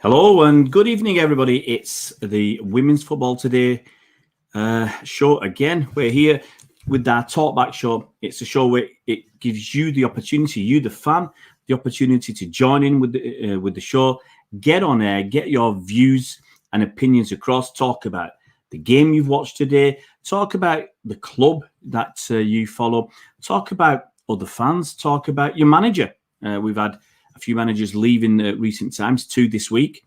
Hello and good evening, everybody. It's the Women's Football Today show again. We're here with our Talkback Show. It's a show where it gives you the opportunity, you the fan, the opportunity to join in with the show, get on air, get your views and opinions across, talk about the game you've watched today, talk about the club that you follow, talk about other fans, talk about your manager. We've had a few managers leave in recent times, 2 this week.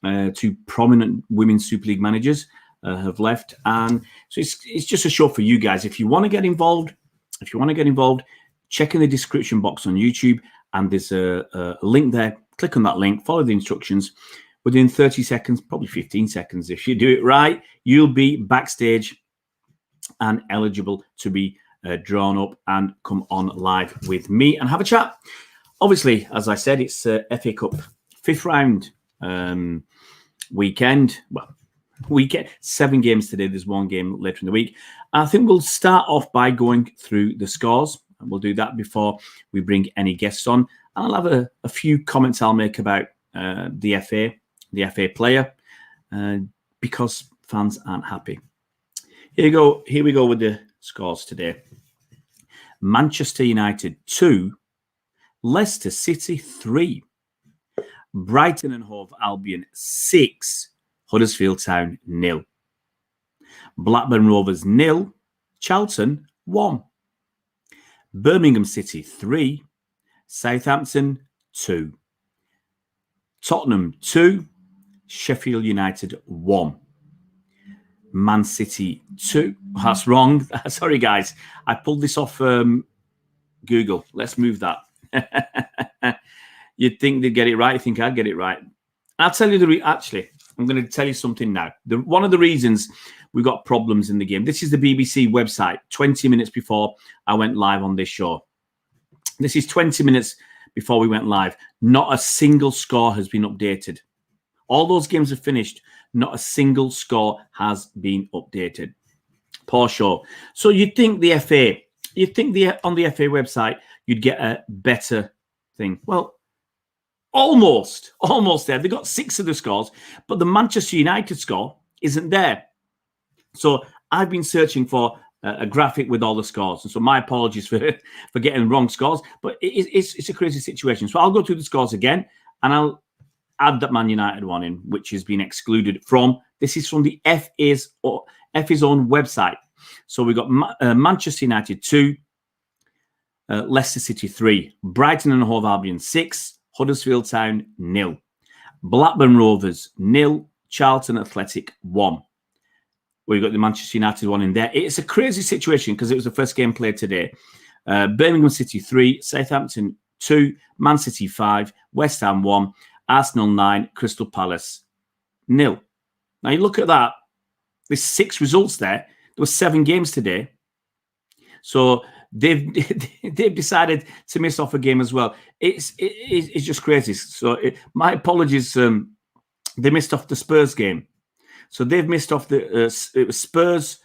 2 prominent Women's Super League managers have left. And so it's just a show for you guys. If you want to get involved, check in the description box on YouTube. And there's a link there. Click on that link, follow the instructions. Within 30 seconds, probably 15 seconds, if you do it right, you'll be backstage and eligible to be drawn up and come on live with me and have a chat. Obviously, as I said, it's FA Cup 5th round weekend. Well, weekend, 7 games today. There's 1 game later in the week. I think we'll start off by going through the scores. And we'll do that before we bring any guests on. And I'll have a few comments I'll make about the FA player, because fans aren't happy. Here we go with the scores today. Manchester United 2, Leicester City 3, Brighton and Hove Albion 6, Huddersfield Town 0, Blackburn Rovers 0, Charlton 1, Birmingham City 3, Southampton 2, Tottenham 2, Sheffield United 1, Man City 2. That's wrong. Sorry, guys. I pulled this off Google. Let's move that. You'd think they'd get it right. You think I'd get it right. I'll tell you actually, I'm going to tell you something now. One of the reasons we got problems in the game. This is the BBC website 20 minutes before I went live on this show. This is 20 minutes before we went live. Not a single score has been updated. All those games are finished. Not a single score has been updated. Poor show. So you'd think on the FA website, you'd get a better thing. Well, almost there. They got 6 of the scores, but the Manchester United score isn't there. So I've been searching for a graphic with all the scores. And so my apologies for getting wrong scores, but it's a crazy situation. So I'll go through the scores again, and I'll add that Man United one in, which has been excluded from. This is from the FA's own website. So we got Manchester United 2, Leicester City 3, Brighton and Hove Albion 6, Huddersfield Town 0, Blackburn Rovers 0, Charlton Athletic 1. We've got the Manchester United one in there. It's a crazy situation because it was the first game played today. Birmingham City 3, Southampton 2, Man City 5, West Ham 1, Arsenal 9, Crystal Palace 0. Now you look at that. There's 6 results there. There were 7 games today. So they've decided to miss off a game as well. It's just crazy. So my apologies. They missed off the Spurs game. So they've missed off the Spurs.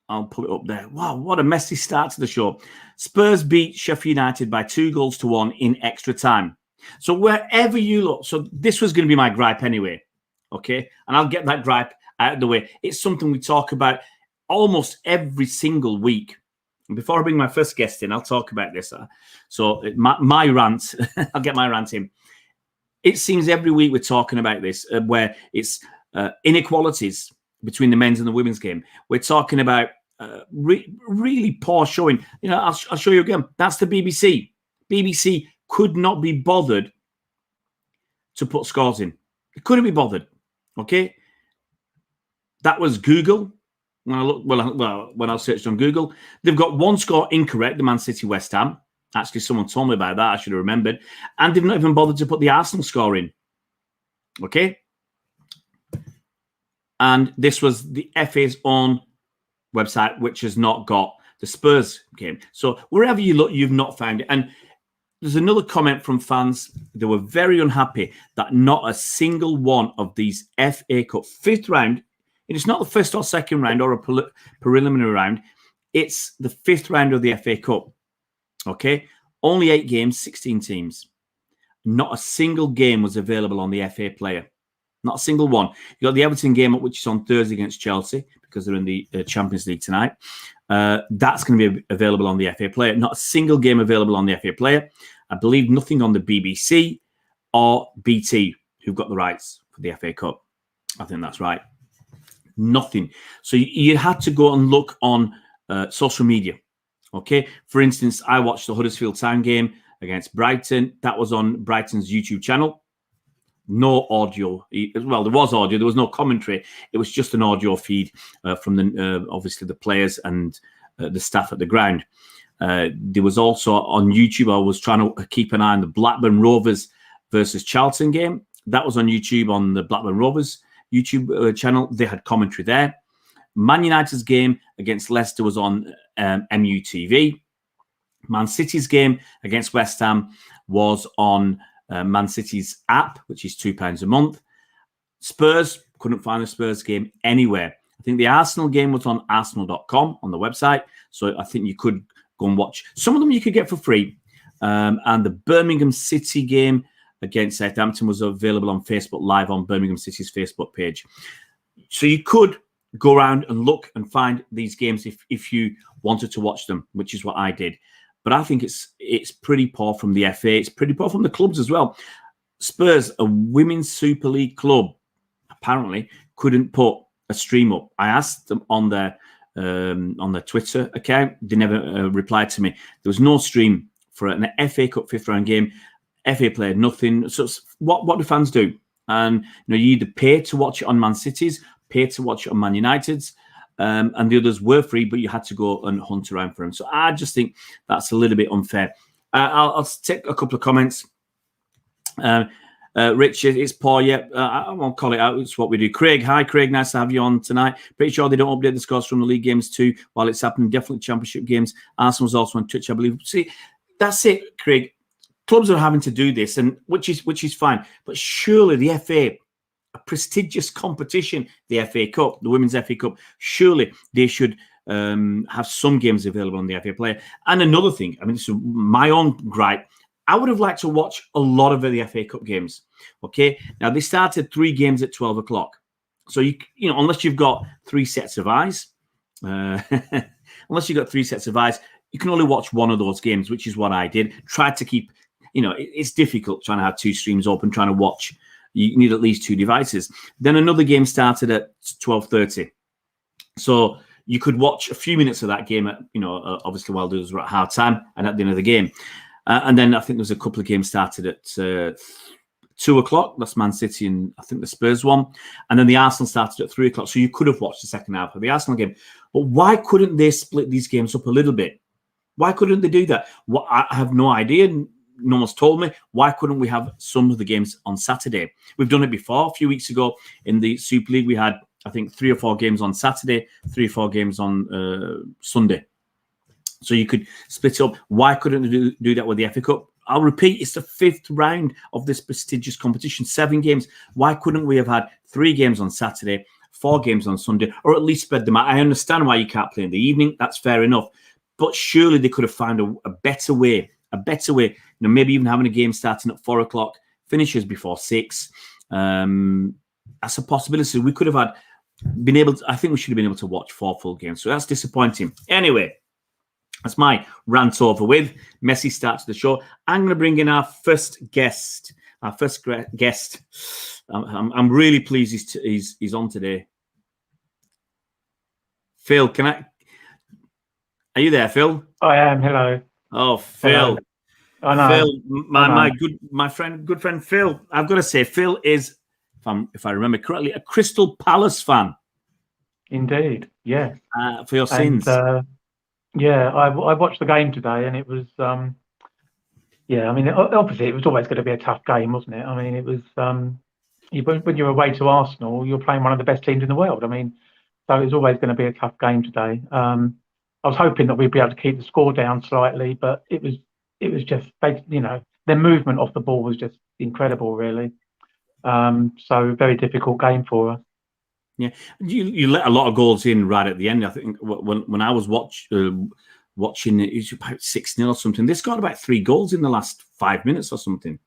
I'll put it up there. Wow, what a messy start to the show. Spurs beat Sheffield United by 2-1 in extra time. So wherever you look, so this was going to be my gripe anyway. Okay, and I'll get that gripe out of the way. It's something we talk about almost every single week. And before I bring my first guest in, I'll talk about this. So my rant, I'll get my rant in. It seems every week we're talking about this, where it's inequalities between the men's and the women's game. We're talking about really poor showing. You know, I'll show you again. That's the BBC. BBC could not be bothered to put scores in. It couldn't be bothered. Okay, that was Google. When I searched on Google, they've got 1 score incorrect, the Man City West Ham. Actually, someone told me about that. I should have remembered. And they've not even bothered to put the Arsenal score in. Okay? And this was the FA's own website, which has not got the Spurs game. So wherever you look, you've not found it. And there's another comment from fans. They were very unhappy that not a single one of these FA Cup 5th round, it's not the first or second round or a preliminary round. It's the 5th round of the FA Cup. Okay? Only 8 games, 16 teams. not a single game was available on the FA Player. Not a single one. You got the Everton game, which is on Thursday against Chelsea because they're in the Champions League tonight. That's going to be available on the FA Player. Not a single game available on the FA Player. I believe nothing on the BBC or BT, who've got the rights for the FA Cup. I think that's right. Nothing. So you had to go and look on social media. Okay. For instance, I watched the Huddersfield Town game against Brighton. That was on Brighton's YouTube channel. No audio. Well, there was audio. There was no commentary. It was just an audio feed from the obviously the players and the staff at the ground. There was also on YouTube. I was trying to keep an eye on the Blackburn Rovers versus Charlton game. That was on YouTube on the Blackburn Rovers YouTube channel. They had commentary there. Man United's game against Leicester was on MUTV. Man City's game against West Ham was on Man City's app, which is £2 a month. Spurs, couldn't find the Spurs game anywhere. I think the Arsenal game was on arsenal.com on the website. So I think you could go and watch. Some of them you could get for free. And the Birmingham City game against Southampton was available on Facebook Live on Birmingham City's Facebook page. So you could go around and look and find these games if you wanted to watch them, which is what I did. But I think it's pretty poor from the FA. It's pretty poor from the clubs as well. Spurs, a women's Super League club, apparently couldn't put a stream up. I asked them on their Twitter account. They never replied to me. There was no stream for an FA Cup fifth round game. FA Player, nothing. So what do fans do? And you either pay to watch it on Man City's, pay to watch it on Man United's. And the others were free, but you had to go and hunt around for them. So I just think that's a little bit unfair. I'll take a couple of comments. Richard, it's poor. Yeah, I won't call it out. It's what we do. Craig, hi, Craig. Nice to have you on tonight. Pretty sure they don't update the scores from the league games too while it's happening. Definitely championship games. Arsenal's also on Twitch, I believe. See, that's it, Craig. Clubs are having to do this, and which is fine. But surely the FA, a prestigious competition, the FA Cup, the Women's FA Cup, surely they should have some games available on the FA Player. And another thing, I mean, this is my own gripe. I would have liked to watch a lot of the FA Cup games. Okay, now they started 3 games at 12 o'clock. So you know, unless you've got 3 sets of eyes, unless you've got 3 sets of eyes, you can only watch one of those games, which is what I did. Tried to keep, you know, it's difficult trying to have 2 streams open, trying to watch. You need at least 2 devices. Then another game started at 12:30. So you could watch a few minutes of that game, at, you know, obviously while those were at half time and at the end of the game. And then I think there's a couple of games started at 2 o'clock. That's Man City and I think the Spurs one. And then the Arsenal started at 3 o'clock. So you could have watched the second half of the Arsenal game. But why couldn't they split these games up a little bit? Why couldn't they do that? Well, I have no idea. No one's told me. Why couldn't we have some of the games on Saturday? We've done it before. A few weeks ago in the Super League, we had, I think, 3 or 4 games on Saturday, 3 or 4 games on Sunday. So you could split it up. Why couldn't they do that with the FA Cup? I'll repeat, it's the 5th round of this prestigious competition, 7 games. Why couldn't we have had 3 games on Saturday, 4 games on Sunday, or at least spread them out? I understand why you can't play in the evening. That's fair enough. But surely they could have found a better way. A better way, you know, maybe even having a game starting at 4 o'clock, finishes before 6. That's a possibility. We could have been able to, I think we should have been able to watch 4 full games. So that's disappointing. Anyway, that's my rant over with. Messy start to the show. I'm going to bring in our first guest. I'm really pleased he's on today. Phil, are you there, Phil? I am. Hello. Oh, Phil. I know. Phil, my good friend Phil. I've got to say, Phil is, if I remember correctly, a Crystal Palace fan. Indeed, yes. For your sins. Yeah, I watched the game today, and it was, yeah. I mean, obviously, it was always going to be a tough game, wasn't it? I mean, it was when you're away to Arsenal, you're playing one of the best teams in the world. I mean, so it was always going to be a tough game today. I was hoping that we'd be able to keep the score down slightly, but it was just, you know, their movement off the ball was just incredible, really. So very difficult game for us. Yeah, you let a lot of goals in right at the end. I think when I was watching it was about 6-0 or something. They scored about 3 goals in the last 5 minutes or something.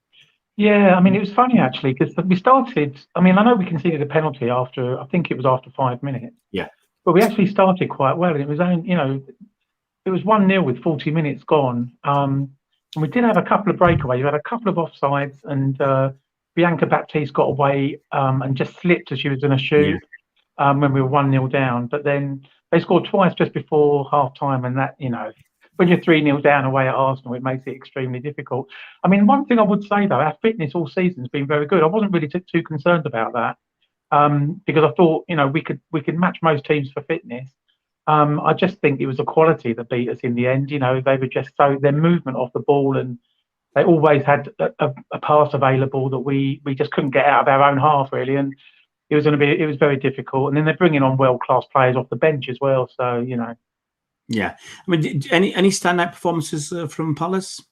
Yeah, I mean, it was funny actually because we started. I mean, I know we conceded a penalty after, I think it was after 5 minutes, Yeah, but we actually started quite well. And it was only, it was 1-0 with 40 minutes gone. And we did have a couple of breakaways. We had a couple of offsides, and Bianca Baptiste got away and just slipped as she was going to yeah, shoot when we were 1-0 down. But then they scored twice just before half time, and that, when you're 3-0 down away at Arsenal, it makes it extremely difficult. I mean, one thing I would say though, our fitness all season has been very good. I wasn't really too concerned about that because I thought, we could match most teams for fitness. I just think it was the quality that beat us in the end. They were just their movement off the ball, and they always had a pass available that we just couldn't get out of our own half really, and it was very difficult. And then they're bringing on world class players off the bench as well. So yeah. I mean, any standout performances from Palace?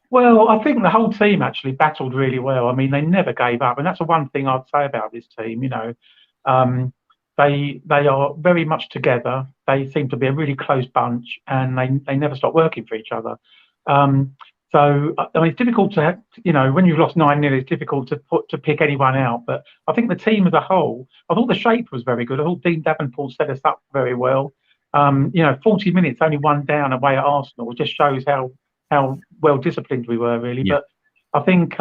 Well, I think the whole team actually battled really well. I mean, they never gave up, and that's the one thing I'd say about this team. Um, they are very much together. They seem to be a really close bunch, and they never stop working for each other. Um, so I mean, it's difficult to have, when you've lost 9-0, it's difficult to pick anyone out. But I think the team as a whole, I thought the shape was very good. I thought Dean Davenport set us up very well. 40 minutes only one down away at Arsenal just shows how well disciplined we were really. Yeah. But I think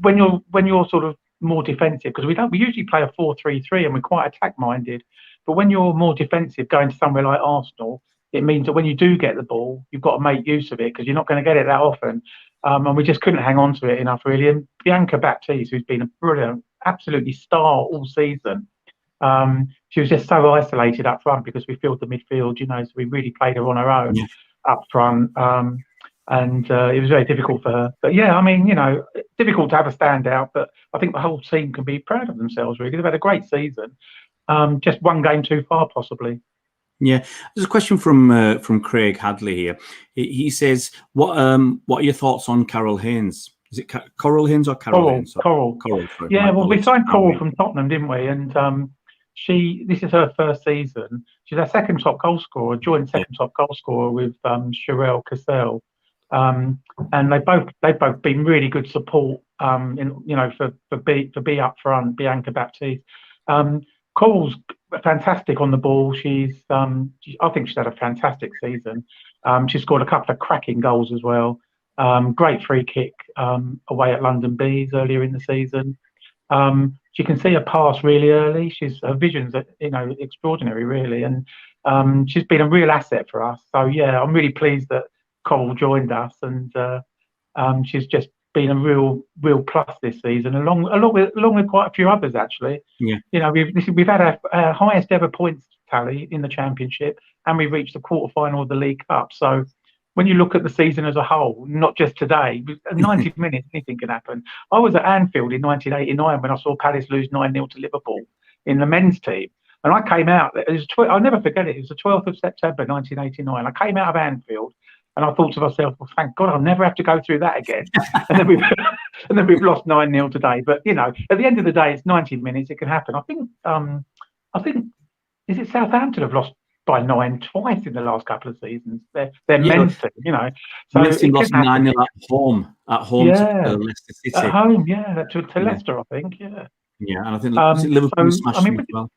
when you're sort of more defensive, because we usually play a 4-3-3 and we're quite attack minded, but when you're more defensive going to somewhere like Arsenal, it means that when you do get the ball, you've got to make use of it because you're not going to get it that often. And we just couldn't hang on to it enough really. And Bianca Baptiste, who's been a brilliant, absolutely star all season, she was just so isolated up front because we filled the midfield, so we really played her on her own up front. And it was very difficult for her. But yeah, I mean, difficult to have a standout, but I think the whole team can be proud of themselves, really. They've had a great season. Just one game too far, possibly. Yeah, there's a question from Craig Hadley here. He says, "What are your thoughts on Carol Haynes? Is it Coral Haynes or Carol Haynes? Coral. Sorry, yeah, well, we signed Coral from Tottenham, didn't we? And this is her first season. She's our second top goal scorer, joint second top goal scorer with Sherelle Cassell. And they've both been really good support for B up front, Bianca Baptiste. Coral's fantastic on the ball. I think she's had a fantastic season. She's scored a couple of cracking goals as well. Great free kick away at London Bees earlier in the season. She can see a pass really early. Her vision's extraordinary really, and she's been a real asset for us. So yeah, I'm really pleased that Coral joined us, and she's just been a real plus this season, along with quite a few others actually. Yeah. We've had our highest ever points tally in the Championship, and we reached the quarter-final of the League Cup. So when you look at the season as a whole, not just today, 90 minutes, anything can happen. I was at Anfield in 1989 when I saw Palace lose 9-0 to Liverpool in the men's team. And I came out, I'll never forget it, it was the 12th of September 1989. I came out of Anfield and I thought to myself, well, thank God I'll never have to go through that again. and then we've lost 9-0 today. But, at the end of the day, it's 90 minutes, it can happen. I think, is it Southampton have lost by 9 twice in the last couple of seasons? They're men's team, So men's team lost 9-0 at home to Leicester City. At home, to Leicester, I think, yeah. Yeah, and I think Liverpool smashed them as well.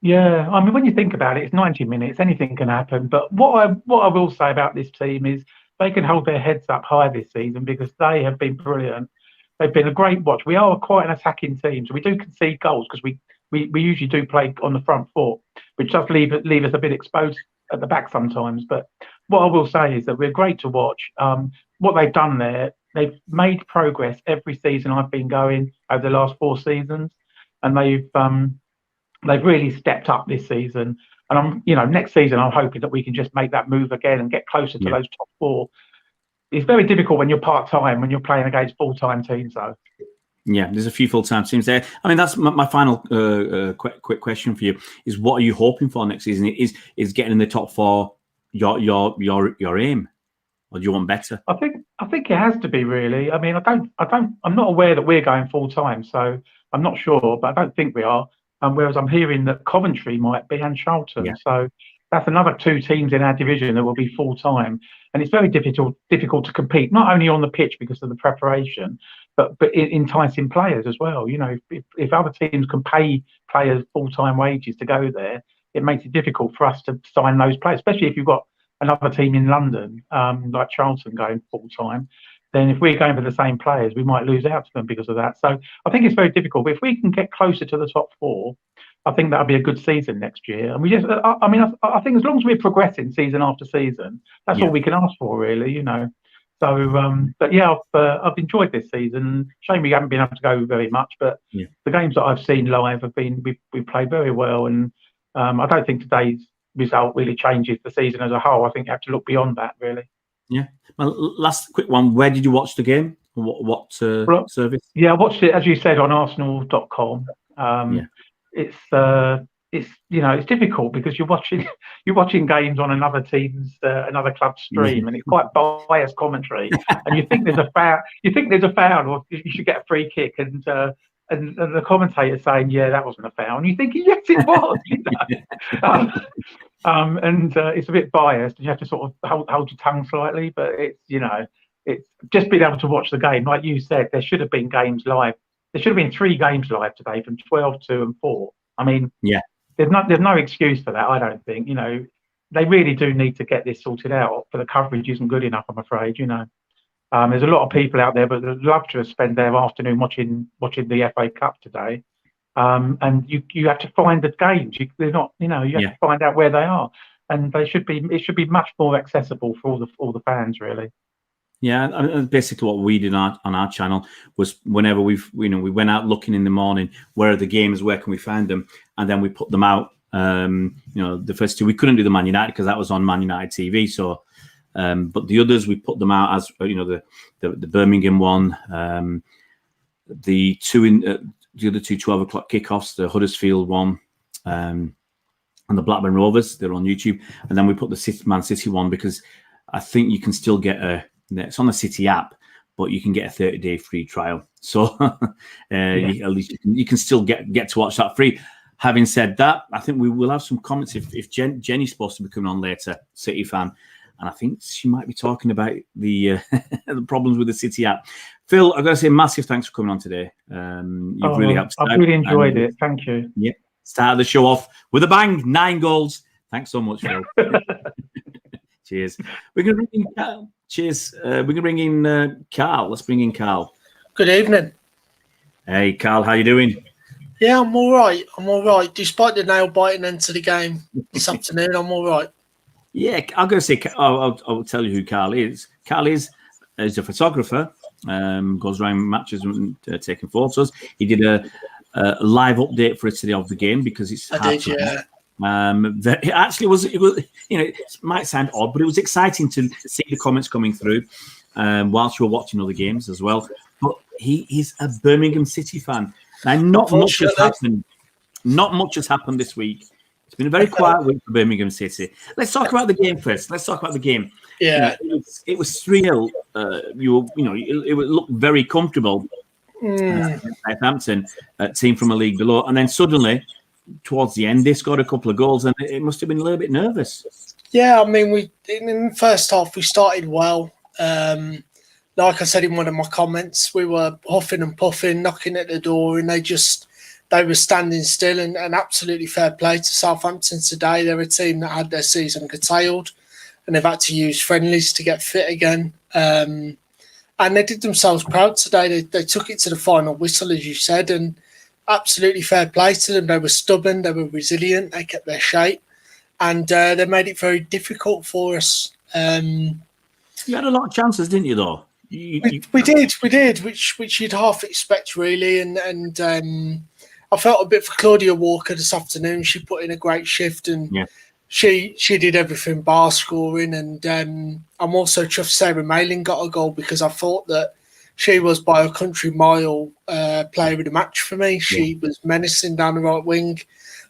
Yeah, I mean, when you think about it, it's 90 minutes, anything can happen. But what I will say about this team is they can hold their heads up high this season because they have been brilliant. They've been a great watch. We are quite an attacking team, so we do concede goals because we usually do play on the front foot, which does leave us a bit exposed at the back sometimes. But what I will say is that we're great to watch. What they've done there, they've made progress every season I've been going over the last 4 seasons, and they've really stepped up this season. And next season, I'm hoping that we can just make that move again and get closer to those top 4. It's very difficult when you're part-time, when you're playing against full-time teams, though. Yeah, there's a few full-time teams there. I mean, that's my final quick question for you is what are you hoping for next season? Is getting in the top 4 your aim? Or do you want better? I think it has to be really. I mean, I'm not aware that we're going full-time, so I'm not sure, but I don't think we are. Whereas I'm hearing that Coventry might be and Charlton. Yeah. So that's another 2 teams in our division that will be full time. And it's very difficult to compete, not only on the pitch because of the preparation, but enticing players as well. You know, if other teams can pay players full-time wages to go there, it makes it difficult for us to sign those players, especially if you've got another team in London, like Charlton, going full-time. Then if we're going for the same players, we might lose out to them because of that. So I think it's very difficult. But if we can get closer to the top four, I think that'll be a good season next year. And we just, I think as long as we're progressing season after season, that's all we can ask for, really, you know. So, but yeah, I've enjoyed this season. Shame we haven't been able to go very much, but the games that I've seen live have been, we played very well. And I don't think today's result really changes the season as a whole. I think you have to look beyond that, really. Yeah. Well, last quick one. Where did you watch the game? What service? Yeah, I watched it, as you said, on Arsenal.com. It's you know, it's difficult because you're watching games on another team's another club's stream, and it's quite biased commentary. And you think there's a foul, or you should get a free kick, and the commentator saying, "Yeah, that wasn't a foul," and you think, "Yes, it was." You know? And it's a bit biased, and you have to sort of hold your tongue slightly. But it's, you know, it's just being able to watch the game. Like you said, there should have been games live. There should have been 3 games live today, from 12, 2, and 4. I mean, there's no excuse for that. I don't think. You know, they really do need to get this sorted out. For the coverage isn't good enough, I'm afraid. You know, there's a lot of people out there, but they'd love to spend their afternoon watching the FA Cup today. And you have to find the games. They're not, you know, you have to find out where they are, and it should be much more accessible for all the fans, really. Yeah, and basically what we did on our channel was, whenever we went out looking in the morning, where are the games, where can we find them, and then we put them out. You know, the first 2 we couldn't do the Man United because that was on Man United TV. So, but the others we put them out as, you know, the Birmingham one, the other 2 12 o'clock kickoffs, the Huddersfield one, and the Blackburn Rovers. They're on YouTube, and then we put the Man City one because I think you can still get it's on the City app, but you can get a 30-day free trial. So at least you can still get to watch that free. Having said that, I think we will have some comments if Jenny's supposed to be coming on later, City fan, and I think she might be talking about the the problems with the City app. Phil, I've got to say massive thanks for coming on today. You've really helped. I've really enjoyed it. Thank you. Yeah, started the show off with a bang, 9 goals. Thanks so much, Phil. Cheers. We're going to bring in Carl. Cheers. We're going to bring in Carl. Let's bring in Carl. Good evening. Hey, Carl, how you doing? Yeah, I'm all right. Despite the nail-biting end to the game this afternoon, I'm all right. Yeah, I'm going to say, I'll tell you who Carl is. Carl is a photographer, goes around matches and taking photos. He did a live update for us today of the game because it's it actually was, you know, it might sound odd, but it was exciting to see the comments coming through whilst you were watching other games as well. But he's a Birmingham City fan. Now, not much has happened. Not much has happened this week. It's been a very quiet week for Birmingham City. Let's talk about the game first. Yeah, you know, it was 3-0. It would look very comfortable. Southampton, team from a league below, and then suddenly, towards the end, they scored a couple of goals, and it must have been a little bit nervous. Yeah, I mean, in the first half we started well. Like I said in one of my comments, we were huffing and puffing, knocking at the door, and they were standing still. And absolutely fair play to Southampton today. They're a team that had their season curtailed, and they've had to use friendlies to get fit again. And they did themselves proud today. They took it to the final whistle, as you said, and absolutely fair play to them. They were stubborn, they were resilient, they kept their shape, and they made it very difficult for us. You had a lot of chances, didn't you, though? We did, which you'd half expect, really. And I felt a bit for Claudia Walker this afternoon. She put in a great shift, and she did everything bar scoring. And I'm also chuffed Sarah Malin got a goal because I thought that she was by a country mile player of the match for me. She was menacing down the right wing.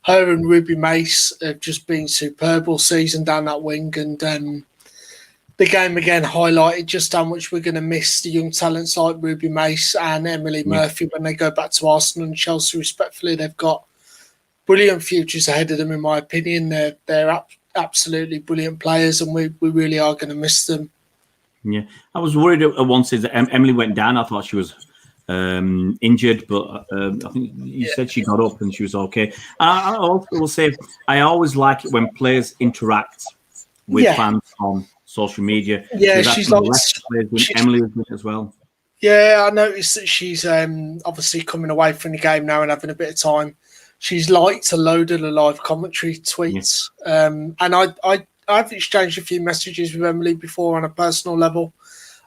Her and Ruby Mace have just been superb all season down that wing. And the game again highlighted just how much we're going to miss the young talents like Ruby Mace and Emily Murphy when they go back to Arsenal and Chelsea. Respectfully, they've got brilliant futures ahead of them, in my opinion. They're absolutely brilliant players, and we really are going to miss them. Yeah, I was worried at one stage that Emily went down. I thought she was injured, but I think you said she got up and she was okay. I also will say I always like it when players interact with fans on social media. Yeah, so she's like Emily is as well. Yeah, I noticed that she's obviously coming away from the game now and having a bit of time. She's liked a load of the live commentary tweets, and I've exchanged a few messages with Emily before on a personal level,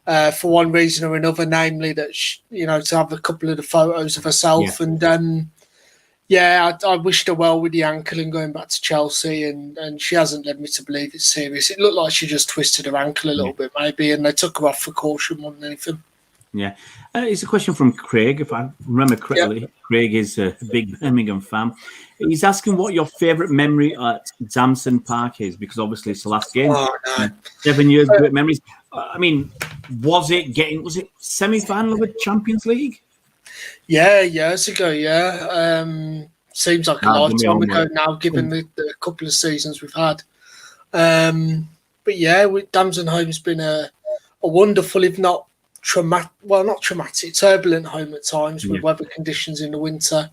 for one reason or another, namely that to have a couple of the photos of herself, and I wished her well with the ankle and going back to Chelsea, and she hasn't led me to believe it's serious. It looked like she just twisted her ankle a little bit maybe, and they took her off for caution more than anything. Yeah, it's a question from Craig. If I remember correctly, Craig is a big Birmingham fan. He's asking what your favourite memory at Damson Park is, because obviously it's the last game. 7 years, great memories. I mean, was it semi-final of the Champions League? Yeah, years ago. Yeah, seems like a lifetime ago now, given the couple of seasons we've had. But yeah, Damson Home's been a wonderful, if not turbulent home at times with weather conditions in the winter.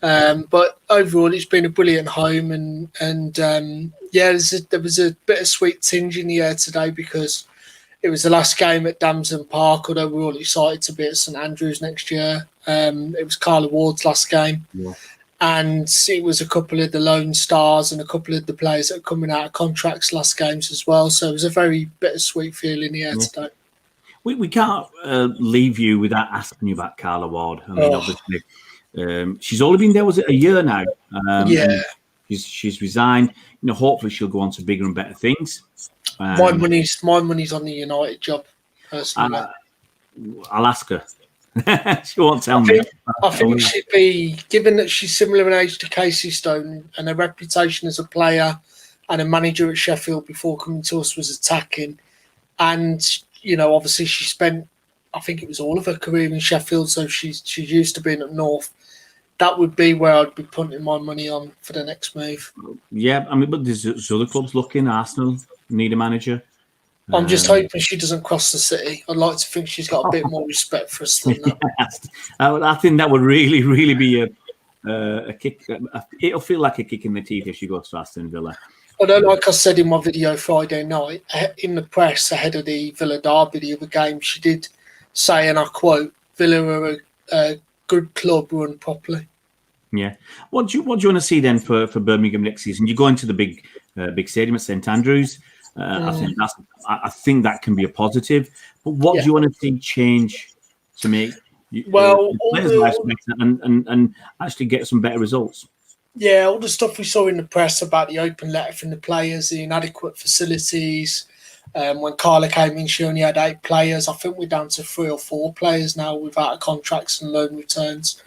But overall, it's been a brilliant home, and there was a bittersweet tinge in the air today because it was the last game at Damson Park, although we're all excited to be at St Andrews next year. It was Carla Ward's last game. Yeah. And it was a couple of the Lone Stars and a couple of the players that are coming out of contracts last games as well. So it was a very bittersweet feel in the air today. We can't leave you without asking you about Carla Ward. I mean, obviously, she's only been there, was it a year now? She's resigned. Hopefully she'll go on to bigger and better things. My money's on the United job, personally. I'll ask her. She won't tell me. I think she'd be, given that she's similar in age to Casey Stone and her reputation as a player and a manager at Sheffield before coming to us was attacking. And, obviously she spent, I think it was all of her career in Sheffield, so she's used to being up north. That would be where I'd be putting my money on for the next move. Yeah, I mean, but there's other clubs looking. Arsenal need a manager. I'm just hoping she doesn't cross the city. I'd like to think she's got a bit more respect for us than that. I think that would really, really be a kick. It'll feel like a kick in the teeth if she goes to Aston Villa. Although, like I said in my video Friday night, in the press ahead of the Villa derby, the other game, she did say, and I quote, Villa are a good club run properly. Yeah. What do you want to see then for Birmingham next season? You go into the big stadium at St Andrews. I think that can be a positive. But what do you want to see change to make players' lives better and actually get some better results? Yeah, all the stuff we saw in the press about the open letter from the players, the inadequate facilities. When Carla came in, she only had 8 players. I think we're down to 3 or 4 players now without contracts and loan returns.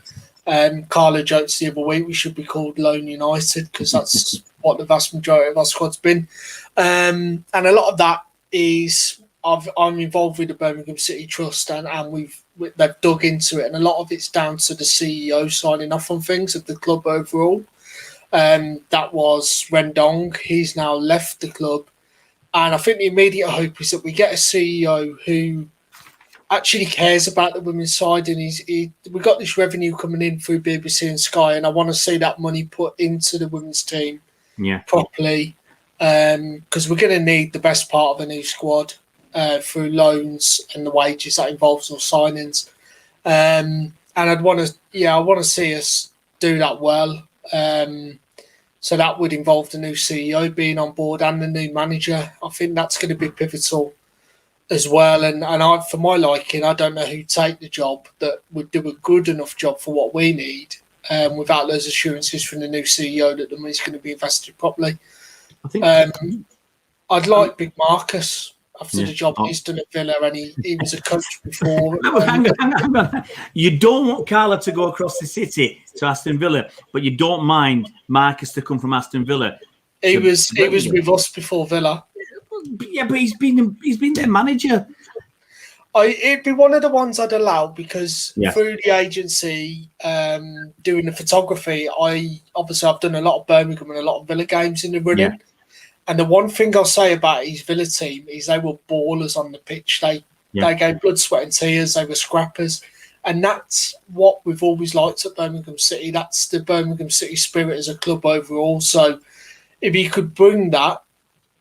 Carla jokes the other week we should be called Loan United because that's what the vast majority of our squad's been. And a lot of that is I'm involved with the Birmingham City Trust and they've dug into it, and a lot of it's down to the CEO signing off on things of the club overall. That was Rendong. He's now left the club, and I think the immediate hope is that we get a CEO who actually cares about the women's side, and we got this revenue coming in through BBC and Sky, and I want to see that money put into the women's team properly, because we're going to need the best part of a new squad through loans and the wages that involves or signings, and I want to see us do that well. So that would involve the new CEO being on board and the new manager. I think that's going to be pivotal as well. And for my liking, I don't know who'd take the job that would do a good enough job for what we need without those assurances from the new CEO that the money's going to be invested properly. I think I'd like Big Marcus after the job he's done at Villa, and he was a coach before. Hang on. You don't want Carla to go across the city to Aston Villa, but you don't mind Marcus to come from Aston Villa. He was with us before Villa. Yeah, but he's been their manager. It'd be one of the ones I'd allow because through the agency doing the photography, I've done a lot of Birmingham and a lot of Villa games in the running. Yeah. And the one thing I'll say about his Villa team is they were ballers on the pitch. They gave blood, sweat and tears. They were scrappers. And that's what we've always liked at Birmingham City. That's the Birmingham City spirit as a club overall. So if he could bring that,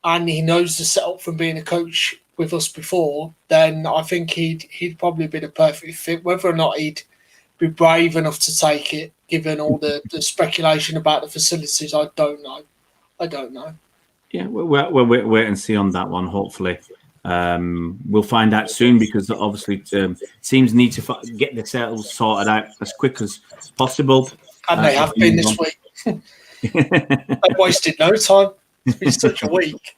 and he knows the setup from being a coach with us before, then I think he'd probably be the perfect fit. Whether or not he'd be brave enough to take it, given all the speculation about the facilities, I don't know. Yeah, we'll wait and see on that one, hopefully. We'll find out soon, because obviously teams need to get themselves sorted out as quick as possible. And they have been this week. They've wasted no time. It's been such a week.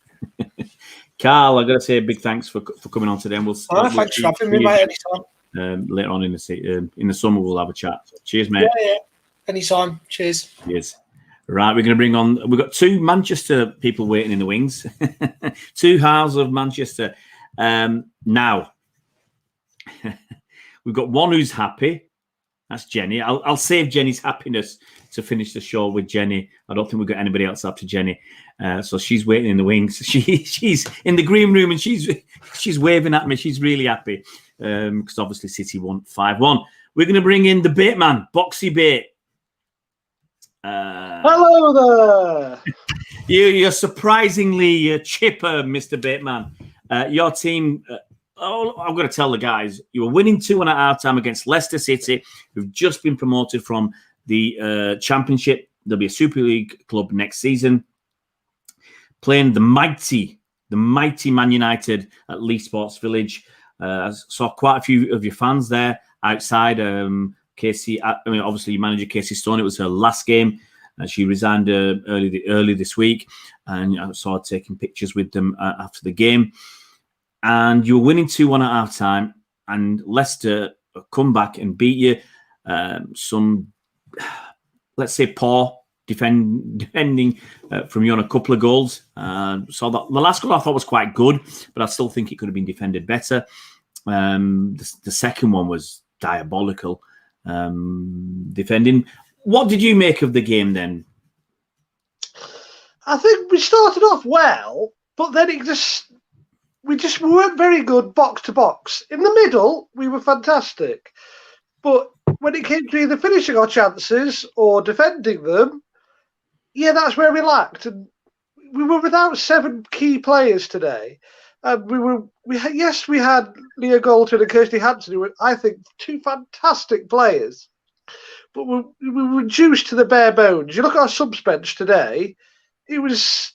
Carl, I've got to say a big thanks for coming on today. And we'll thanks for having me, mate, anytime. Later on in the summer, we'll have a chat. Cheers, mate. Yeah. Anytime. Cheers. Cheers. Right, we're going to bring on. We've got 2 Manchester people waiting in the wings. 2 Hows of Manchester. Now, we've got one who's happy. That's Jenny. I'll save Jenny's happiness to finish the show with Jenny. I don't think we've got anybody else up to Jenny. So she's waiting in the wings. She's in the green room and she's waving at me. She's really happy because obviously City won 5-1. We're going to bring in the bait man, Boxy Bait. Hello there. You're surprisingly chipper, Mr. Bateman. Your team, I've got to tell the guys, you were winning 2-1 at half-time against Leicester City, who've just been promoted from the Championship. There'll be a Super League club next season. Playing the mighty Man United at Leigh Sports Village. I saw quite a few of your fans there outside. Casey, obviously your manager Casey Stone. It was her last game. She resigned early this week, and I saw her taking pictures with them after the game. And you were winning 2-1 at half time, and Leicester come back and beat you. Some, let's say, poor defending from you on a couple of goals. So the last goal I thought was quite good, but I still think it could have been defended better. The second one was diabolical. Defending. What did you make of the game then? I think we started off well, but then we weren't very good box to box. In the middle, we were fantastic, but when it came to either finishing our chances or defending them, yeah, that's where we lacked. And we were without 7 key players today. And we had Leo Goulton and Kirsty Hansen, who were, I think, 2 fantastic players. But we were reduced to the bare bones. You look at our subs bench today, it was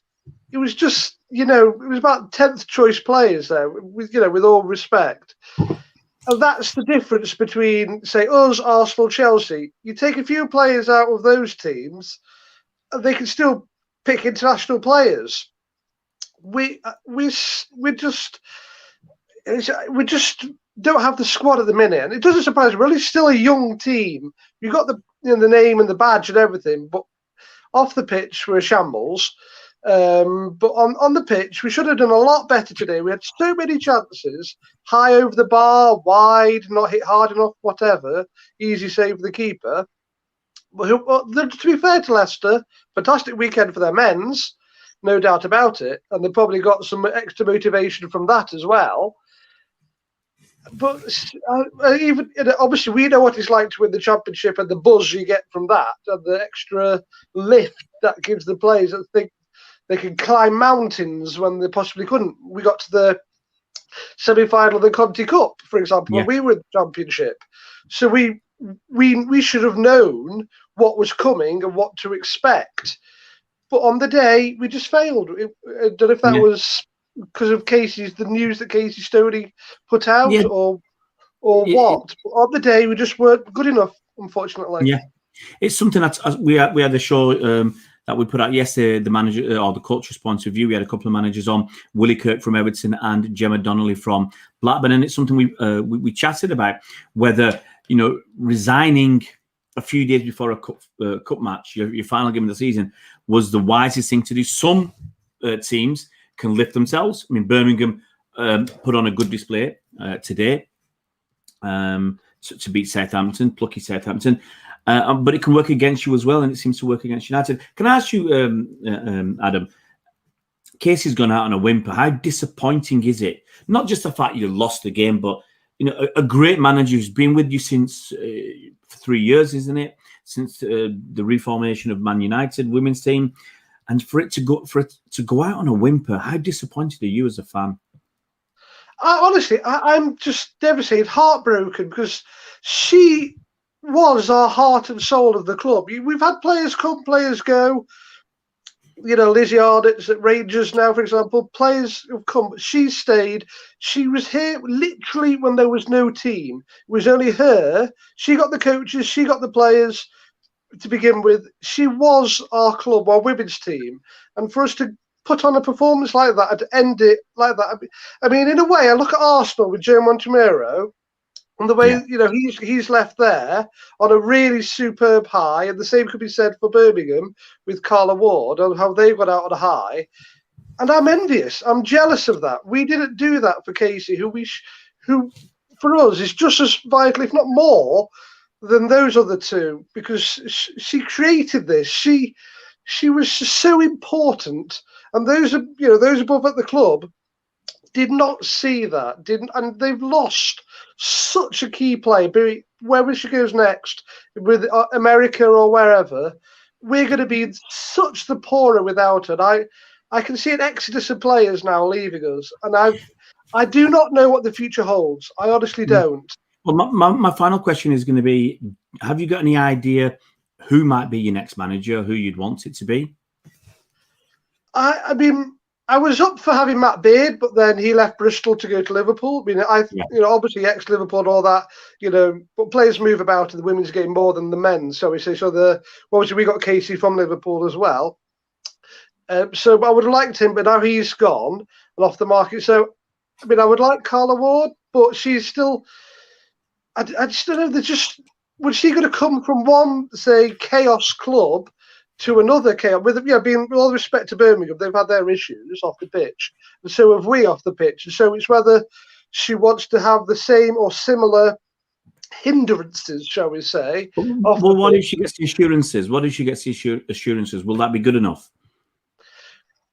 just, it was about 10th choice players there, with all respect. And that's the difference between, say, us, Arsenal, Chelsea. You take a few players out of those teams, and they can still pick international players. We just don't have the squad at the minute, and it doesn't surprise me. We're really still a young team. You've got the name and the badge and everything, but off the pitch we're a shambles. But on the pitch we should have done a lot better today. We had so many chances, high over the bar, wide, not hit hard enough, whatever. Easy save for the keeper. But to be fair to Leicester, fantastic weekend for their men's, no doubt about it, and they probably got some extra motivation from that as well. But obviously we know what it's like to win the Championship and the buzz you get from that, and the extra lift that gives the players that think they can climb mountains when they possibly couldn't. We got to the semi-final of the Conti Cup, for example, when we were in the Championship. So we should have known what was coming and what to expect. But on the day, we just failed. I don't know if that was because of the news that Casey Stoney put out, or what. But on the day, we just weren't good enough, unfortunately. Yeah, it's something that we had a show that we put out yesterday. The manager or the coach's point of view. We had a couple of managers on, Willie Kirk from Everton and Gemma Donnelly from Blackburn, and it's something we chatted about, whether resigning a few days before a cup match, your final game of the season, was the wisest thing to do. Some teams can lift themselves. I mean, Birmingham put on a good display today to beat Southampton, plucky Southampton. But it can work against you as well, and it seems to work against United. Can I ask you, Adam, Casey's gone out on a whimper. How disappointing is it? Not just the fact you lost the game, but a great manager who's been with you since 3 years, isn't it? Since the reformation of Man United women's team, and for it to go out on a whimper, how disappointed are you as a fan? Honestly, I'm just devastated, heartbroken, because she was our heart and soul of the club. We've had players come, players go. Lizzie Arnott's at Rangers now, for example. Players have come. She stayed. She was here literally when there was no team. It was only her. She got the coaches. She got the players to begin with. She was our club, our women's team. And for us to put on a performance like that and to end it like that, I mean, in a way, I look at Arsenal with Joe Montemurro and the way, he's left there on a really superb high. And the same could be said for Birmingham with Carla Ward and how they've got out on a high. And I'm envious. I'm jealous of that. We didn't do that for Casey, who for us is just as vital, if not more, than those other two, because she created this. She was so important, and those above at the club did not see that, and they've lost such a key player. Wherever she goes next, with America or wherever, we're going to be such the poorer without her. And I can see an exodus of players now leaving us, and I do not know what the future holds. I honestly don't. Well, my final question is going to be: have you got any idea who might be your next manager? Who you'd want it to be? I mean, I was up for having Matt Beard, but then he left Bristol to go to Liverpool. I mean, obviously ex-Liverpool and all that, but players move about in the women's game more than the men's. So obviously we got Casey from Liverpool as well. So I would have liked him, but now he's gone and off the market. So, I mean, I would like Carla Ward, but she's still, I just don't know. Was she going to come from one, say, chaos club to another chaos? With all respect to Birmingham, they've had their issues off the pitch, and so have we off the pitch. And so it's whether she wants to have the same or similar hindrances, shall we say? Well, what if she gets the assurances? What if she gets the assurances? Will that be good enough?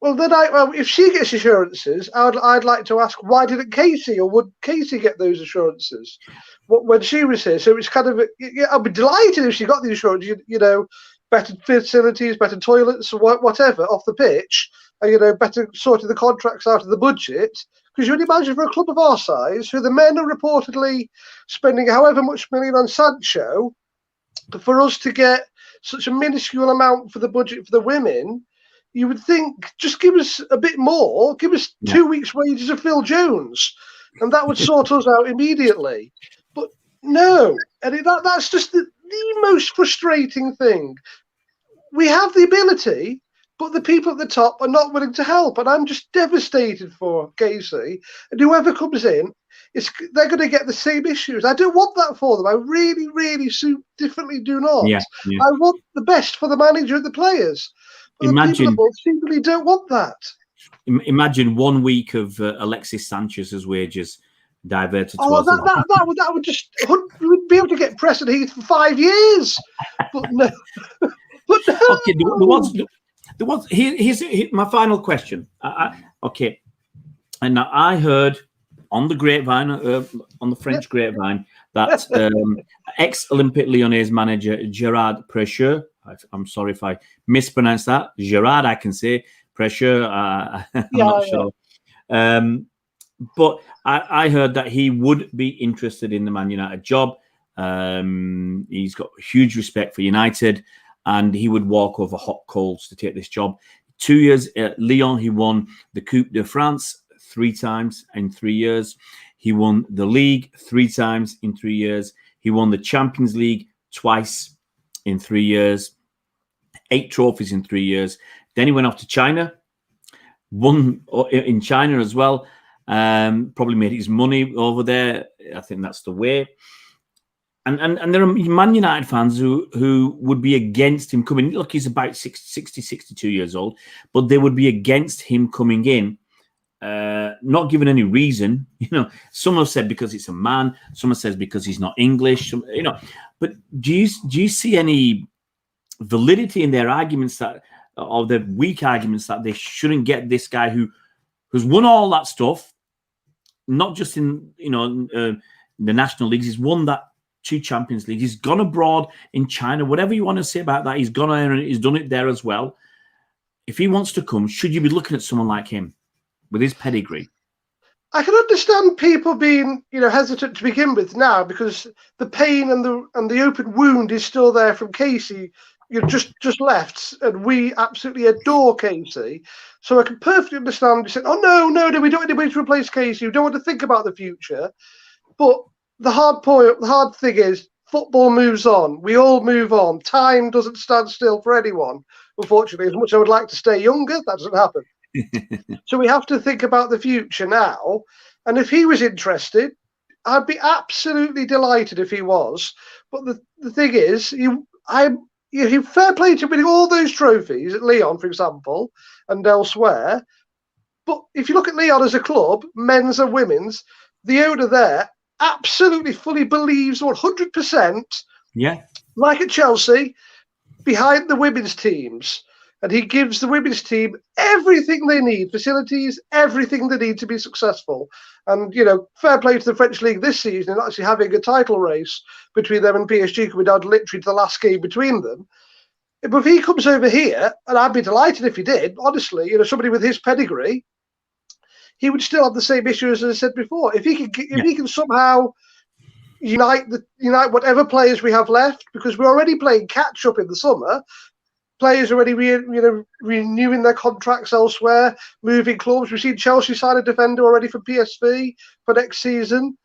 Well, then, if she gets assurances, I'd like to ask, why didn't Casey, or would Casey get those assurances when she was here? So it's kind of, I'd be delighted if she got the assurance, better facilities, better toilets, whatever off the pitch, and, better sorting the contracts out of the budget. Because you would imagine for a club of our size, who the men are reportedly spending however much million on Sancho, for us to get such a minuscule amount for the budget for the women, you would think, just give us a bit more, give us 2 weeks' wages of Phil Jones, and that would sort us out immediately. But no, and that's just the most frustrating thing. We have the ability, but the people at the top are not willing to help, and I'm just devastated for Casey. And whoever comes in, they're going to get the same issues. I don't want that for them. I really, really definitely do not. Yeah. I want the best for the manager and the players. But the people above simply don't want that. Imagine 1 week of Alexis Sanchez's wages diverted towards that would just, we would be able to get Preston Heath for 5 years. But no. Okay, here's my final question. Okay, and now I heard on the grapevine, on the French grapevine, that ex-Olympique Lyonnais manager Gerard Precheur, I'm sorry if I mispronounced that. Gerard, I can say. Pressure, I'm not sure. But I heard that he would be interested in the Man United job. He's got huge respect for United, and he would walk over hot coals to take this job. 2 years at Lyon, he won the Coupe de France 3 times in 3 years. He won the league 3 times in 3 years. He won the Champions League twice in 3 years. 8 trophies in 3 years. Then he went off to China, won in China as well. Probably made his money over there. I think that's the way. And there are Man United fans who would be against him coming. Look, he's about 60, 62 years old, but they would be against him coming in, not given any reason. Some have said because it's a man. Someone says because he's not English. But do you see any validity in their arguments or their weak arguments that they shouldn't get this guy who's won all that stuff, not just in the national leagues. He's won that 2 Champions Leagues. He's gone abroad in China. Whatever you want to say about that, he's gone there and he's done it there as well. If he wants to come, should you be looking at someone like him with his pedigree? I can understand people being, hesitant to begin with now because the pain and the open wound is still there from Casey. You've just left, and we absolutely adore Casey. So I can perfectly understand you saying, "Oh no, we don't want anybody to replace Casey. We don't want to think about the future." But the hard thing is, football moves on. We all move on. Time doesn't stand still for anyone. Unfortunately, as much as I would like to stay younger, that doesn't happen. So we have to think about the future now. And if he was interested, I'd be absolutely delighted if he was. But the thing is, fair play to winning all those trophies at Lyon, for example, and elsewhere. But if you look at Lyon as a club, men's and women's, the owner there absolutely fully believes 100%, like at Chelsea, behind the women's teams. And he gives the women's team everything they need, facilities, everything they need to be successful. And, fair play to the French League this season and actually having a title race between them and PSG coming down literally to the last game between them. But if he comes over here, and I'd be delighted if he did, honestly, somebody with his pedigree, he would still have the same issue as I said before. If he can somehow unite whatever players we have left, because we're already playing catch up in the summer. Players already renewing their contracts elsewhere, moving clubs. We've seen Chelsea sign a defender already for PSV for next season.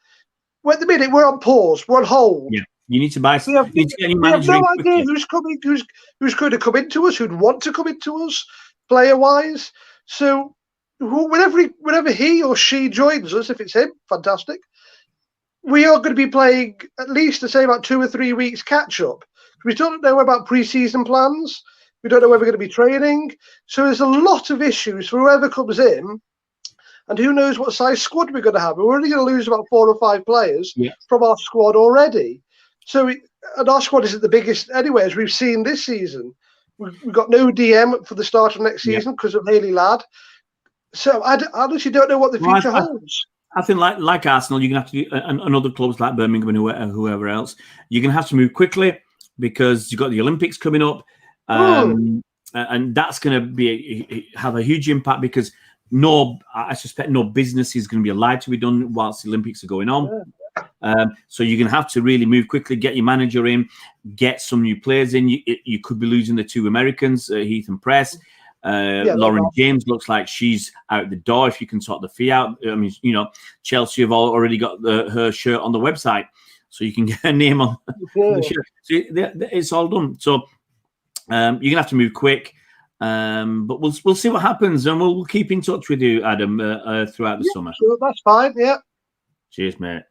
Well, at the minute, we're on pause. We're on hold. Yeah, you need to buy. We have no idea who's going to come into us, who'd want to come into us, player-wise. So whenever he or she joins us, if it's him, fantastic. We are going to be playing at least the same about 2 or 3 weeks catch-up. We still don't know about pre-season plans. We don't know where we're going to be training. So there's a lot of issues for whoever comes in, and who knows what size squad we're going to have. We're only going to lose about 4 or 5 players from our squad already. So and our squad isn't the biggest anyway, as we've seen this season. We've got no DM for the start of next season because of Haley Ladd. So I honestly don't know what the future holds. I think like Arsenal, you're going to have to do, and other clubs like Birmingham and whoever else, you're going to have to move quickly because you've got the Olympics coming up. And that's going to have a huge impact because I suspect no business is going to be allowed to be done whilst the Olympics are going on. So you're going to have to really move quickly, get your manager in, get some new players in. You could be losing the 2 Americans, Heath and Press. Lauren James looks like she's out the door if you can sort the fee out. I mean, Chelsea have already got her shirt on the website, so you can get her name on the shirt. So it's all done. So you're gonna have to move quick, but we'll see what happens, and we'll keep in touch with you, Adam, throughout the summer. Sure, that's fine. Yeah. Cheers, mate.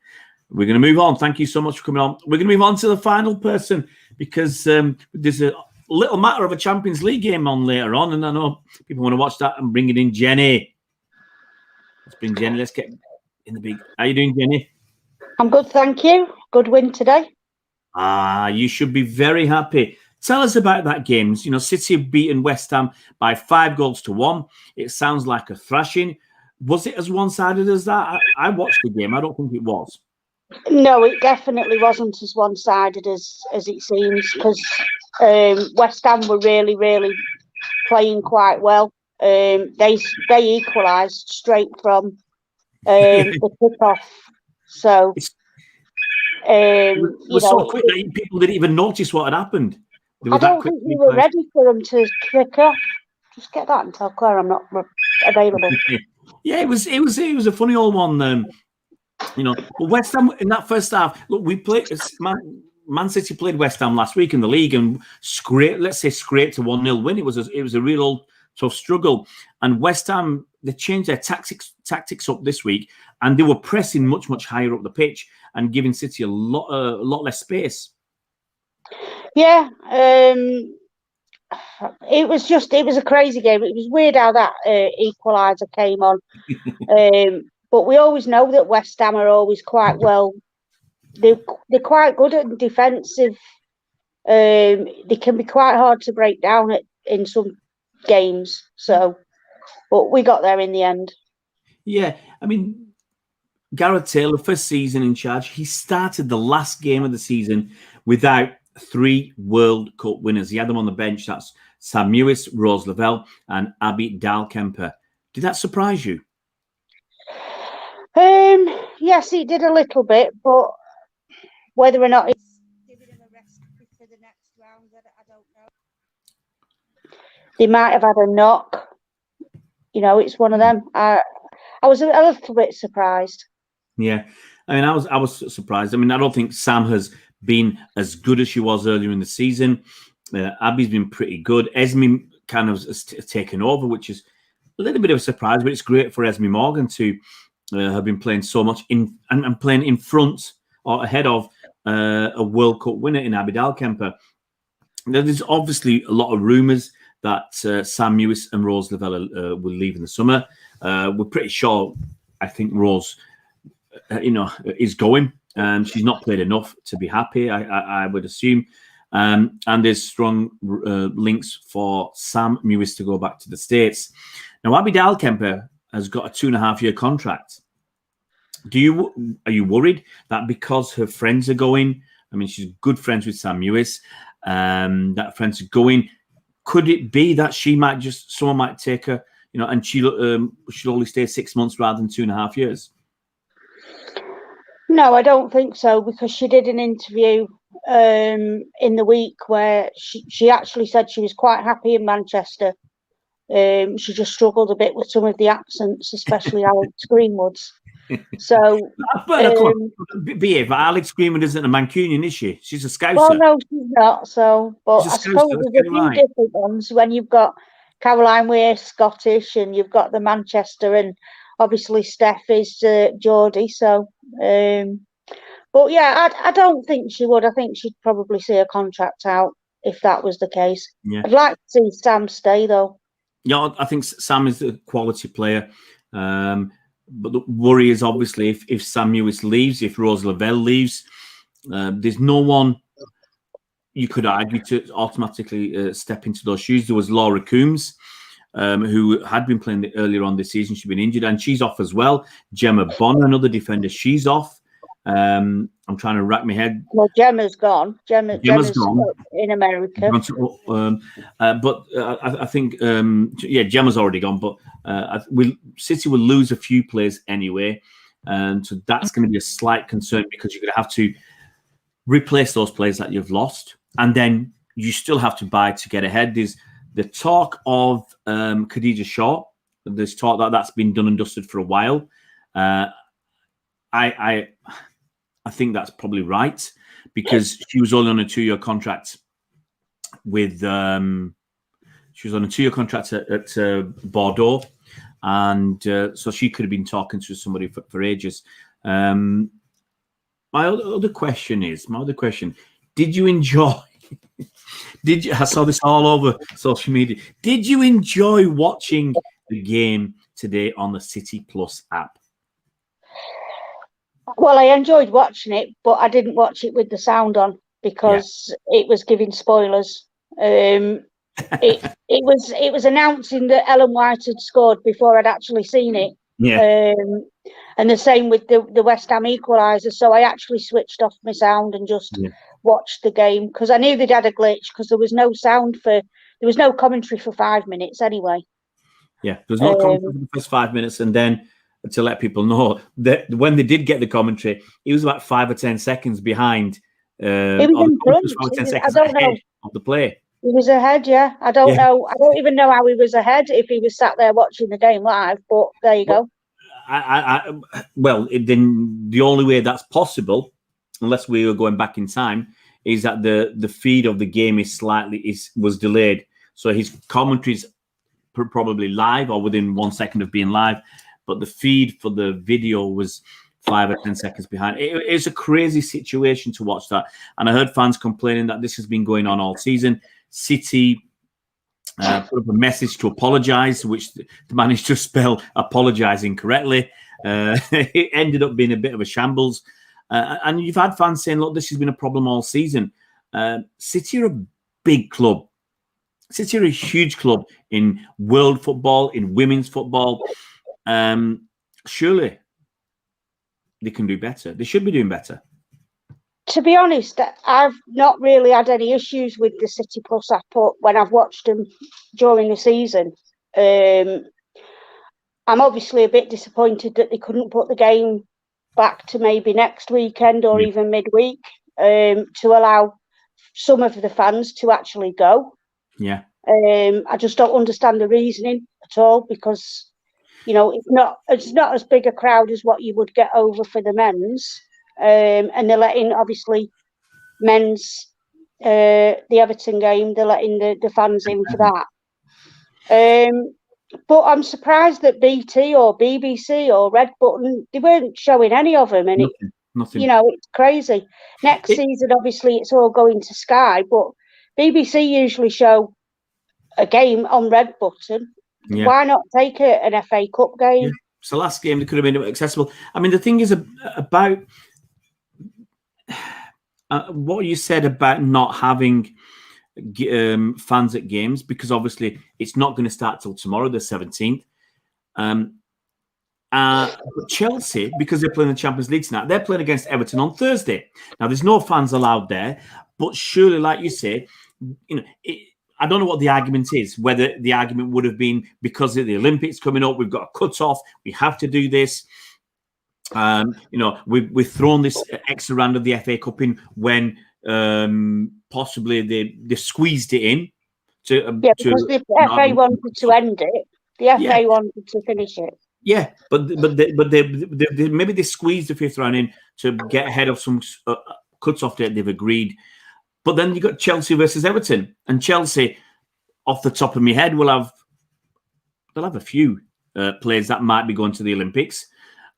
We're going to move on. Thank you so much for coming on. We're going to move on to the final person because there's a little matter of a Champions League game on later on, and I know people want to watch that and bring it in. Jenny, let's bring Jenny. Let's get in the big. How you doing, Jenny? I'm good, thank you. Good win today. You should be very happy. Tell us about that game. City have beaten West Ham by 5-1. It sounds like a thrashing. Was it as one-sided as that? I watched the game. I don't think it was. No, it definitely wasn't as one-sided as it seems because West Ham were really, really playing quite well. They equalised straight from the kick-off. So it was so quick that people didn't even notice what had happened. I don't think we were ready for them to kick off. Just get that and tell Claire I'm not available. Yeah, it was a funny old one. But West Ham in that first half. Look, we played. Man City played West Ham last week in the league and scraped to 1-0 win. It was a real old tough struggle. And West Ham, they changed their tactics up this week, and they were pressing much higher up the pitch and giving City a lot less space. Yeah, it was a crazy game. It was weird how that equaliser came on. But we always know that West Ham are always quite well. They're quite good at defensive. They can be quite hard to break down in some games. So, but we got there in the end. Yeah, I mean, Gareth Taylor, first season in charge, he started the last game of the season without 3 World Cup winners. He had them on the bench. That's Sam Mewis, Rose Lavelle, and Abby Dalkemper. Did that surprise you? Yes, it did a little bit, but whether or not it's giving him a rest for the next round, I don't know. They might have had a knock. You know, it's one of them. I was a little bit surprised. Yeah, I mean, I was surprised. I mean, I don't think Sam has been as good as she was earlier in the season. Abby's been pretty good. Esme kind of has taken over, which is a little bit of a surprise, but it's great for Esme Morgan to have been playing so much and playing in front or ahead of a World Cup winner in Abby Dalkemper. There's obviously a lot of rumours that Sam Mewis and Rose Lavelle will leave in the summer. We're pretty sure, I think Rose, is going. She's not played enough to be happy, I would assume. And there's strong links for Sam Mewis to go back to the States. Now, Abby Dalkemper has got a 2.5-year contract. Are you worried that because her friends are going, I mean, she's good friends with Sam Mewis, that friends are going, could it be that someone might take her, and she'll only stay 6 months rather than 2.5 years? No, I don't think so, because she did an interview in the week where she actually said she was quite happy in Manchester. She just struggled a bit with some of the accents, especially Alex Greenwood's. So, but Alex Greenwood isn't a Mancunian, is she? She's a Scouser. Well, no, she's not. So, but I suppose there's a few different ones when you've got Caroline Weir, Scottish, and you've got the Manchester, and obviously Steph is Geordie. So, but yeah, I don't think she would. I think she'd probably see a contract out if that was the case. Yeah. I'd like to see Sam stay, though. Yeah, I think Sam is a quality player. But the worry is obviously if Sam Mewis leaves, if Rose Lavelle leaves, there's no one you could argue to automatically step into those shoes. There was Laura Coombs, who had been playing earlier on this season. She's been injured and she's off as well. Gemma Bonner, another defender, she's off. I'm trying to rack my head. Well, Gemma's gone. Gemma's gone in America. But I think, Gemma's already gone. But City will lose a few players anyway. So that's going to be a slight concern because you're going to have to replace those players that you've lost. And then you still have to buy to get ahead. There's the talk of Khadija Shaw. There's talk that's been done and dusted for a while. I think that's probably right because she was only on a 2-year contract with she was on a 2-year contract at Bordeaux, and so she could have been talking to somebody for ages. My other question: did you enjoy? I saw this all over social media. Did you enjoy watching the game today on the City Plus app? Well, I enjoyed watching it, but I didn't watch it with the sound on because it was giving spoilers. It was announcing that Ellen White had scored before I'd actually seen it. Yeah. And the same with the West Ham equaliser. So I actually switched off my sound and just watched the game because I knew they'd had a glitch because there was no commentary for 5 minutes anyway. Yeah, there was no commentary for the first 5 minutes, and then to let people know that when they did get the commentary, he was about 5 or 10 seconds behind. He was in front. 10 seconds ahead of the play. He was ahead, yeah. I don't know. I don't even know how he was ahead if he was sat there watching the game live. But there you go. Then the only way that's possible, unless we were going back in time, is that the feed of the game was delayed. So his commentary's probably live or within 1 second of being live. But the feed for the video was 5 or 10 seconds behind. It's a crazy situation to watch that. And I heard fans complaining that this has been going on all season. City put up a message to apologise, which they managed to spell apologise incorrectly. It ended up being a bit of a shambles. And you've had fans saying, look, this has been a problem all season. City are a big club. City are a huge club in world football, in women's football. Surely they can do better. They should be doing better. To be honest, I've not really had any issues with the City Plus app when I've watched them during the season. I'm obviously a bit disappointed that they couldn't put the game back to maybe next weekend or even midweek to allow some of the fans to actually go. Yeah. I just don't understand the reasoning at all, because it's not as big a crowd as what you would get over for the men's, and they're letting obviously men's the Everton game, they're letting the fans in for that. But I'm surprised that BT or BBC or Red Button, they weren't showing any of them, and nothing. It's crazy. Next season, obviously, it's all going to Sky, but BBC usually show a game on Red Button. Yeah. Why not take an FA Cup game? Yeah. It's the last game that could have been accessible. I mean, the thing is about what you said about not having fans at games, because obviously it's not going to start till tomorrow, the 17th. But Chelsea, because they're playing the Champions League tonight, they're playing against Everton on Thursday. Now, there's no fans allowed there, but surely, like you say, I don't know what the argument is, whether the argument would have been because of the Olympics coming up, we've got a cut-off, we have to do this. We've thrown this extra round of the FA Cup in when possibly they squeezed it in. Because the FA wanted to end it. The FA wanted to finish it. Yeah, but they maybe they squeezed the fifth round in to get ahead of some cut-off date they've agreed. But then you got Chelsea versus Everton, and Chelsea, off the top of my head, they'll have a few players that might be going to the Olympics.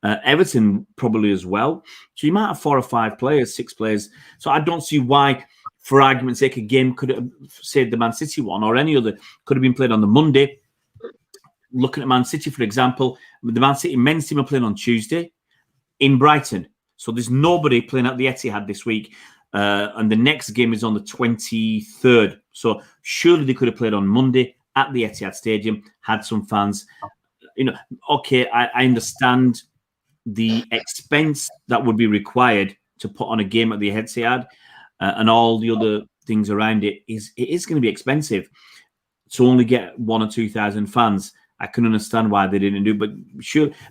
Everton probably as well. So you might have 4 or 5 players, 6 players. So I don't see why, for argument's sake, a game could have, say, the Man City one or any other, could have been played on the Monday. Looking at Man City, for example, the Man City men's team are playing on Tuesday in Brighton. So there's nobody playing at the Etihad this week. And the next game is on the 23rd. So surely they could have played on Monday at the Etihad Stadium, had some fans. Okay, I understand the expense that would be required to put on a game at the Etihad and all the other things around it is going to be expensive to only get 1,000 or 2,000 fans. I can understand why they didn't do it, but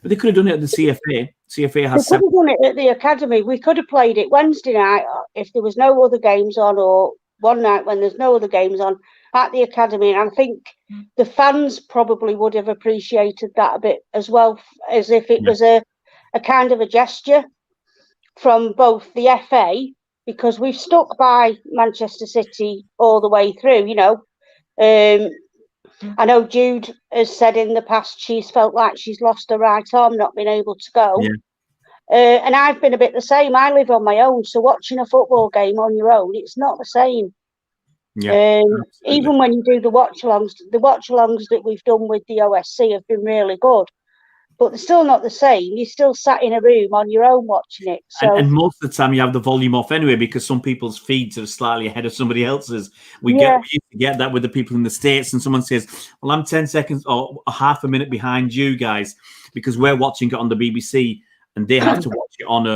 they could have done it at the CFA. CFA has. They could have done it at the academy. We could have played it Wednesday night if there was no other games on, or one night when there's no other games on at the academy. And I think the fans probably would have appreciated that a bit as well, as if it was a kind of a gesture from both the FA, because we've stuck by Manchester City all the way through, I know Jude has said in the past she's felt like she's lost her right arm, not been able to go. Yeah. And I've been a bit the same. I live on my own, so watching a football game on your own, it's not the same. Yeah, even when you do the watch-alongs that we've done with the OSC have been really good. But they're still not the same. You're still sat in a room on your own watching it. So, and most of the time you have the volume off anyway, because some people's feeds are slightly ahead of somebody else's. We used to get that with the people in the States, and someone says, well, I'm 10 seconds or a half a minute behind you guys because we're watching it on the BBC and they have to watch it on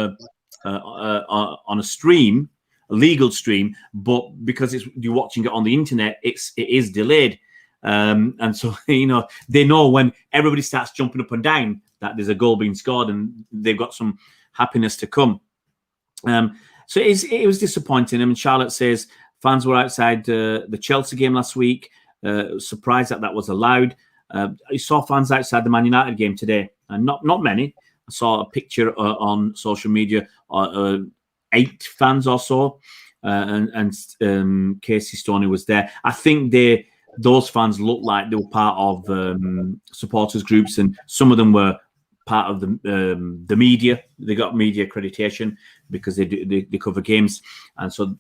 a stream, a legal stream, but because you're watching it on the internet, it is delayed. And so, they know when everybody starts jumping up and down that there's a goal being scored and they've got some happiness to come. So it was disappointing. I mean, Charlotte says fans were outside the Chelsea game last week. Surprised that was allowed. I saw fans outside the Man United game today, and not many. I saw a picture on social media, 8 fans or so, and Casey Stoney was there. I think those fans looked like they were part of supporters groups, and some of them were part of the media. They got media accreditation because they cover games, and so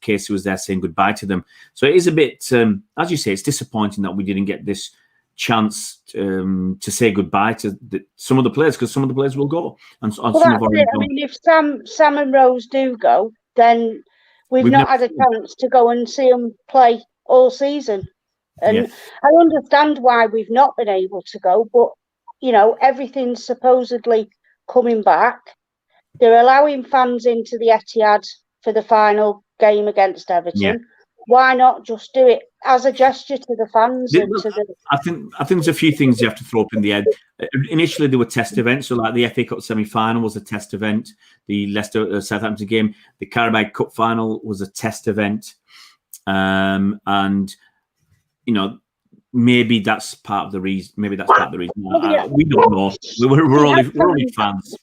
Casey was there saying goodbye to them. So it is a bit, as you say, it's disappointing that we didn't get this chance to say goodbye to some of the players, because some of the players will go. And some of our I mean, if Sam and Rose do go, then we've not had a chance to go and see them play all season. And I understand why we've not been able to go, but everything's supposedly coming back. they're allowing fans into the Etihad for the final game against Everton. Yeah. Why not just do it as a gesture to the fans? I think there's a few things you have to throw up in the head. Initially, there were test events, so like the FA Cup semi-final was a test event. The Leicester Southampton game, the Carabao Cup final was a test event, and you know, maybe that's part of the reason. We don't know. We're only fans.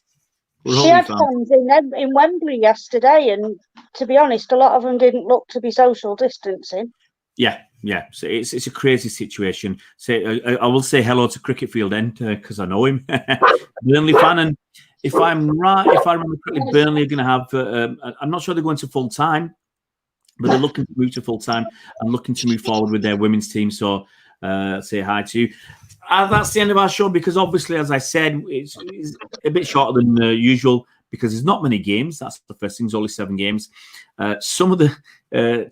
She had fans in Wembley yesterday, and to be honest, a lot of them didn't look to be social distancing. Yeah. So it's a crazy situation. I will say hello to Cricket Field End because I know him, Burnley fan, and if I'm right, if I remember correctly, Burnley are going to have. I'm not sure they're going to full time, but they're looking to move to full time and looking to move forward with their women's team. So say hi to you. That's the end of our show because obviously, as I said, it's a bit shorter than usual because there's not many games. That's the first thing. There's only 7 games. Some of the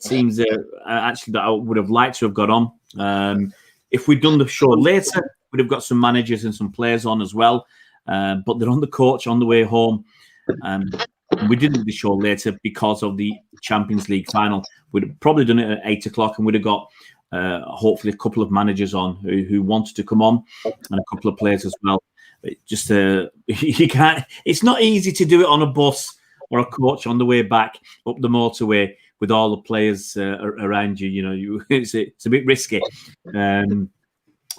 teams actually that I would have liked to have got on. If we'd done the show later, we'd have got some managers and some players on as well. But they're on the coach on the way home. We didn't do the show later because of the Champions League final. We'd have probably done it at 8 o'clock and we'd have got hopefully a couple of managers on who wanted to come on and a couple of players as well. Just you can't. It's not easy to do it on a bus or a coach on the way back up the motorway with all the players around you. You know, it's a bit risky,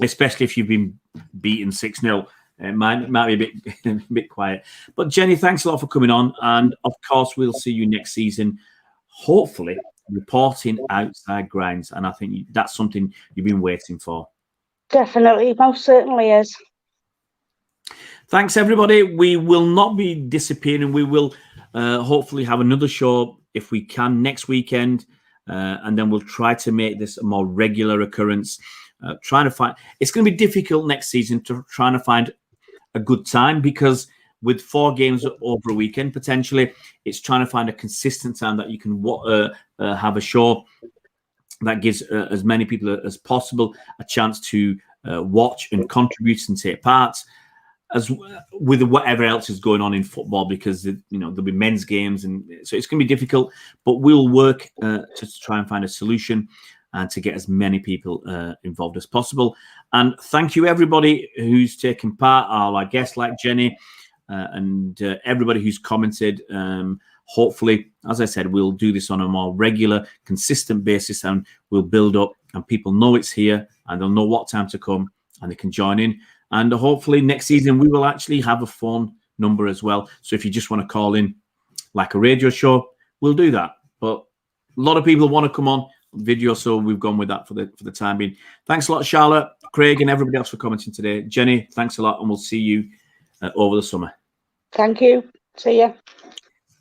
especially if you've been beaten 6-0. It might be a bit quiet. But Jenny, thanks a lot for coming on, and of course we'll see you next season. Hopefully, reporting outside grounds, and I think that's something you've been waiting for. Definitely, most certainly is. Thanks, everybody. We will not be disappearing. We will hopefully have another show if we can next weekend, and then we'll try to make this a more regular occurrence. Trying to find it's going to be difficult next season to trying to find a good time because with 4 games over a weekend potentially, it's trying to find a consistent time that you can have a show that gives as many people as possible a chance to watch and contribute and take part. As with whatever else is going on in football, because there'll be men's games, and so it's going to be difficult. But we'll work to try and find a solution and to get as many people involved as possible. And thank you everybody who's taken part, all our guests like Jenny and everybody who's commented. Hopefully, as I said, we'll do this on a more regular, consistent basis, and we'll build up, and people know it's here, and they'll know what time to come, and they can join in. And hopefully next season we will actually have a phone number as well. So if you just want to call in like a radio show, we'll do that. But a lot of people want to come on video, so we've gone with that for the time being. Thanks a lot, Charlotte, Craig, and everybody else for commenting today. Jenny, thanks a lot, and we'll see you over the summer. Thank you. See ya.